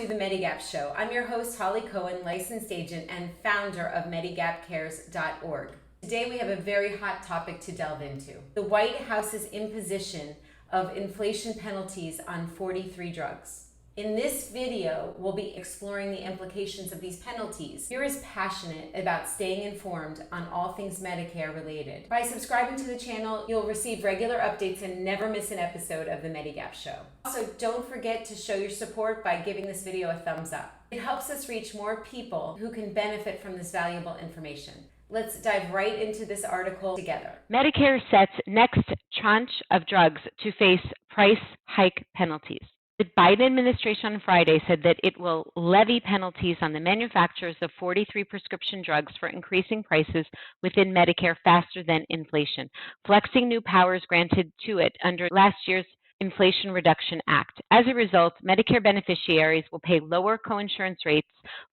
to the Medigap Show. I'm your host, Holly Cohen, licensed agent and founder of MedigapCares.org. Today we have a very hot topic to delve into. The White House's imposition of inflation penalties on 43 drugs. In this video, we'll be exploring the implications of these penalties. If you're as passionate about staying informed on all things Medicare related, by subscribing to the channel, you'll receive regular updates and never miss an episode of the Medigap Show. Also, don't forget to show your support by giving this video a thumbs up. It helps us reach more people who can benefit from this valuable information. Let's dive right into this article together. Medicare sets next tranche of drugs to face price hike penalties. The Biden administration on Friday said that it will levy penalties on the manufacturers of 43 prescription drugs for increasing prices within Medicare faster than inflation, flexing new powers granted to it under last year's Inflation Reduction Act. As a result, Medicare beneficiaries will pay lower coinsurance rates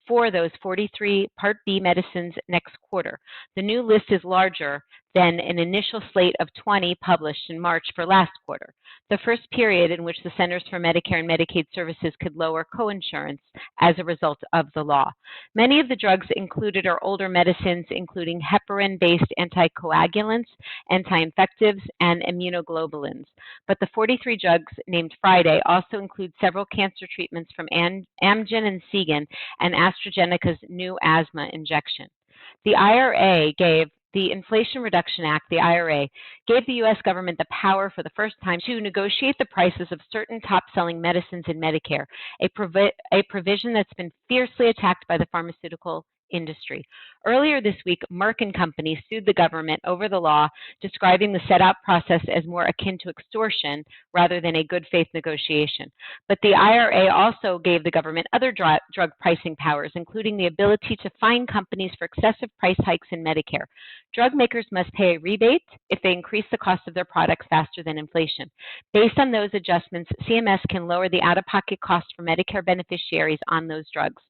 for those 43 Part B medicines next quarter. The new list is larger than an initial slate of 20 published in March for last quarter, the first period in which the Centers for Medicare and Medicaid Services could lower coinsurance as a result of the law. Many of the drugs included are older medicines, including heparin-based anticoagulants, anti-infectives, and immunoglobulins. But the 43 drugs named Friday also include several cancer treatments from Amgen and Seagen and AstraZeneca's new asthma injection. The Inflation Reduction Act, the IRA, gave the U.S. government the power for the first time to negotiate the prices of certain top-selling medicines in Medicare, a provision that's been fiercely attacked by the pharmaceutical industry. Earlier this week, Merck and Company sued the government over the law, describing the set-up process as more akin to extortion rather than a good faith negotiation. But the IRA also gave the government other drug pricing powers, including the ability to fine companies for excessive price hikes in Medicare. Drug makers must pay a rebate if they increase the cost of their products faster than inflation. Based on those adjustments, CMS can lower the out-of-pocket cost for Medicare beneficiaries on those drugs.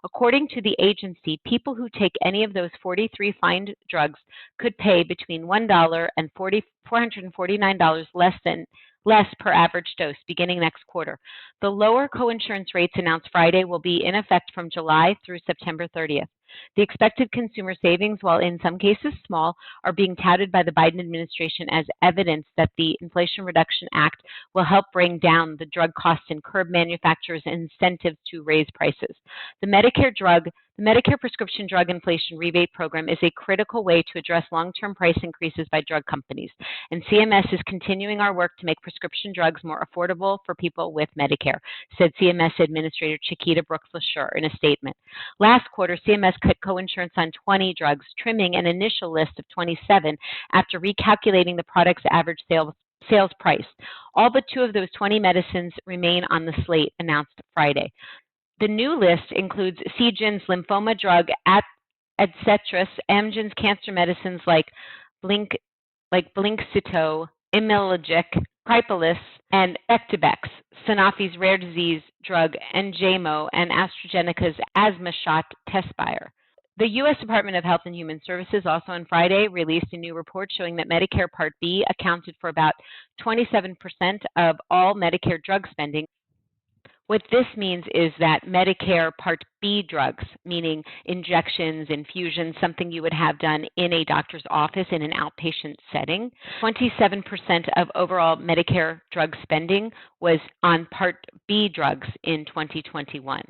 According to the agency, people who take any of those 43 fined drugs could pay between $1 and $449 less per average dose beginning next quarter. The lower coinsurance rates announced Friday will be in effect from July through September 30th. The expected consumer savings, while in some cases small, are being touted by the Biden administration as evidence that the Inflation Reduction Act will help bring down the drug costs and curb manufacturers' incentives to raise prices. The Medicare Prescription Drug Inflation Rebate Program is a critical way to address long-term price increases by drug companies, and CMS is continuing our work to make prescription drugs more affordable for people with Medicare, said CMS Administrator Chiquita Brooks-LaSure in a statement. Last quarter, CMS cut coinsurance on 20 drugs, trimming an initial list of 27 after recalculating the product's average sales price. All but 2 of those 20 medicines remain on the slate, announced Friday. The new list includes Seagen's lymphoma drug, Adcetris, Amgen's cancer medicines like Blincyto, Immunologic, Priapolis, and Vectibix, Sanofi's rare disease drug Enjaymo, and AstraZeneca's asthma shot Tezspire. The U.S. Department of Health and Human Services also on Friday released a new report showing that Medicare Part B accounted for about 27% of all Medicare drug spending. What this means is that Medicare Part B drugs, meaning injections, infusions, something you would have done in a doctor's office in an outpatient setting, 27% of overall Medicare drug spending was on Part B drugs in 2021.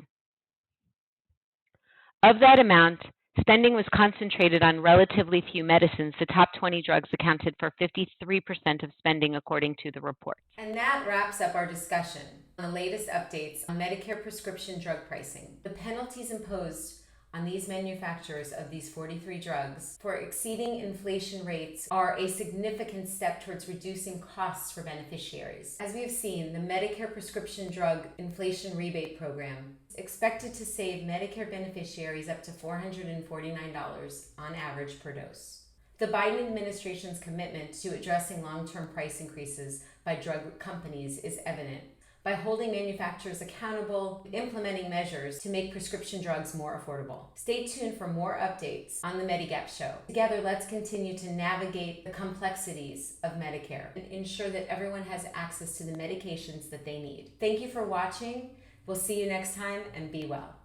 Of that amount, spending was concentrated on relatively few medicines. The top 20 drugs accounted for 53% of spending, according to the report. And that wraps up our discussion on the latest updates on Medicare prescription drug pricing. The penalties imposed on these manufacturers of these 43 drugs for exceeding inflation rates are a significant step towards reducing costs for beneficiaries. As we have seen, the Medicare Prescription Drug Inflation Rebate Program is expected to save Medicare beneficiaries up to $449 on average per dose. The Biden administration's commitment to addressing long-term price increases by drug companies is evident by holding manufacturers accountable, implementing measures to make prescription drugs more affordable. Stay tuned for more updates on the Medigap Show. Together, let's continue to navigate the complexities of Medicare and ensure that everyone has access to the medications that they need. Thank you for watching. We'll see you next time, and be well.